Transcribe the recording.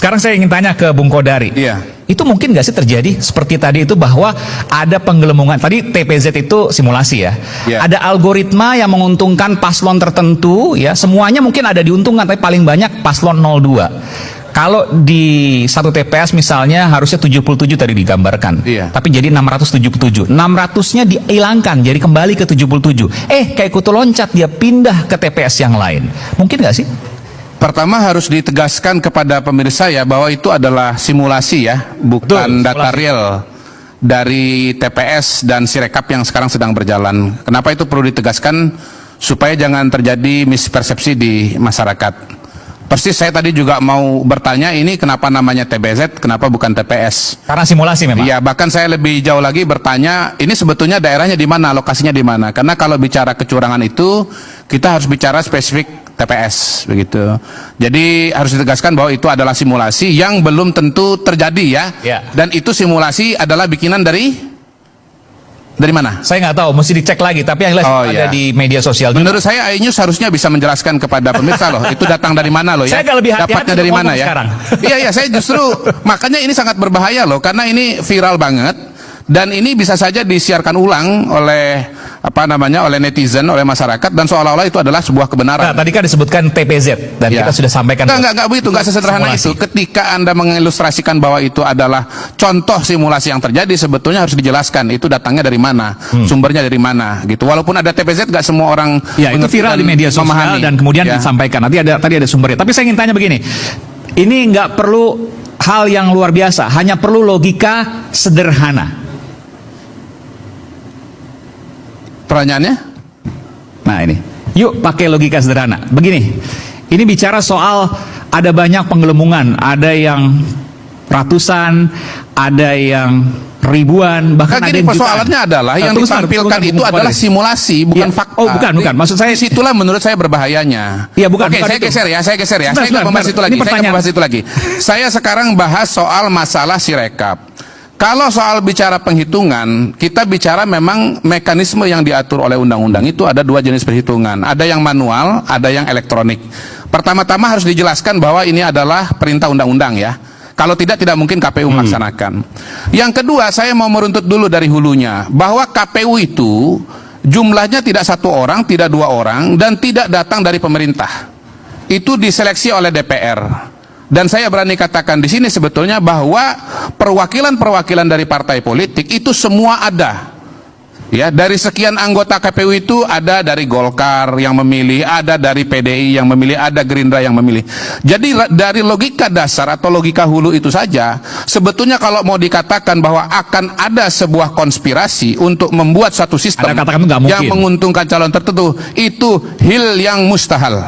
Sekarang saya ingin tanya ke Bung Kodari. Iya. Itu mungkin nggak sih terjadi seperti tadi itu bahwa ada penggelembungan. Tadi TPZ itu simulasi ya. Iya. Ada algoritma yang menguntungkan paslon tertentu ya. Semuanya mungkin ada diuntungkan tapi paling banyak paslon 02. Kalau di satu TPS misalnya harusnya 77 tadi digambarkan. Iya. Tapi jadi 677. 600-nya dihilangkan jadi kembali ke 77. Kayak kutu loncat dia pindah ke TPS yang lain. Mungkin nggak sih? Pertama harus ditegaskan kepada pemirsa ya bahwa itu adalah simulasi ya, bukan Betul, data simulasi. real dari TPS dan Sirekap yang sekarang sedang berjalan. Kenapa itu perlu ditegaskan supaya jangan terjadi mispersepsi di masyarakat. Persis saya tadi juga mau bertanya ini kenapa namanya TBZ, kenapa bukan TPS? Karena simulasi memang. Iya, bahkan saya lebih jauh lagi bertanya, ini sebetulnya daerahnya di mana, lokasinya di mana? Karena kalau bicara kecurangan itu, kita harus bicara spesifik TPS, begitu. Jadi harus ditegaskan bahwa itu adalah simulasi yang belum tentu terjadi ya. Ya. Dan itu simulasi adalah bikinan dari mana? Saya nggak tahu, mesti dicek lagi. Tapi yang jelas Oh, ada iya. di media sosial. Menurut saya iNews harusnya bisa menjelaskan kepada pemirsa loh, itu datang dari mana loh ya? Saya agak lebih hati-hati Dapatnya dari untuk mana ngomong ya? sekarang. Iya, saya justru makanya ini sangat berbahaya loh, karena ini viral banget dan ini bisa saja disiarkan ulang oleh oleh netizen, oleh masyarakat dan seolah-olah itu adalah sebuah kebenaran. Nah, tadi kan disebutkan TPZ dan Ya. kita sudah sampaikan. Enggak begitu, enggak sesederhana Simulasi. itu. Ketika Anda mengilustrasikan bahwa itu adalah contoh simulasi yang terjadi, sebetulnya harus dijelaskan itu datangnya dari mana, sumbernya dari mana, gitu. Walaupun ada TPZ, enggak semua orang Ya, itu mengerti viral dan di media sosial memahami. dan kemudian Ya. disampaikan. Tadi ada sumbernya. Tapi saya ingin tanya begini. Ini nggak perlu hal yang luar biasa, hanya perlu logika sederhana. Pertanyaannya? Nah ini, yuk pakai logika sederhana. Begini, ini bicara soal ada banyak penggelembungan, ada yang ratusan, ada yang ribuan, bahkan ada Gini, yang jutaan. persoalannya adalah yang Tunggu sebentar, ditampilkan tunggu, itu Bung adalah Kodari. simulasi, bukan Iya. fakta. Oh, bukan. Maksud saya Disitulah menurut saya berbahayanya. Iya, bukan, Oke, bukan saya itu. geser ya. Saya Sebentar, nggak membahas sebentar. itu lagi. Ini Saya nggak pertanyaan. membahas itu lagi. Saya sekarang bahas soal masalah Sirekap. Kalau soal bicara penghitungan, kita bicara memang mekanisme yang diatur oleh undang-undang itu ada dua jenis perhitungan. Ada yang manual, ada yang elektronik. Pertama-tama harus dijelaskan bahwa ini adalah perintah undang-undang ya. Kalau tidak mungkin KPU melaksanakan. Yang kedua, saya mau meruntut dulu dari hulunya. Bahwa KPU itu jumlahnya tidak satu orang, tidak dua orang, dan tidak datang dari pemerintah. Itu diseleksi oleh DPR. Dan saya berani katakan di sini sebetulnya bahwa perwakilan-perwakilan dari partai politik itu semua ada. Ya, dari sekian anggota KPU itu ada dari Golkar yang memilih, ada dari PDI yang memilih, ada Gerindra yang memilih. Jadi dari logika dasar atau logika hulu itu saja, sebetulnya kalau mau dikatakan bahwa akan ada sebuah konspirasi untuk membuat satu sistem Anda katakan itu nggak mungkin. yang menguntungkan calon tertentu, itu hil yang mustahil.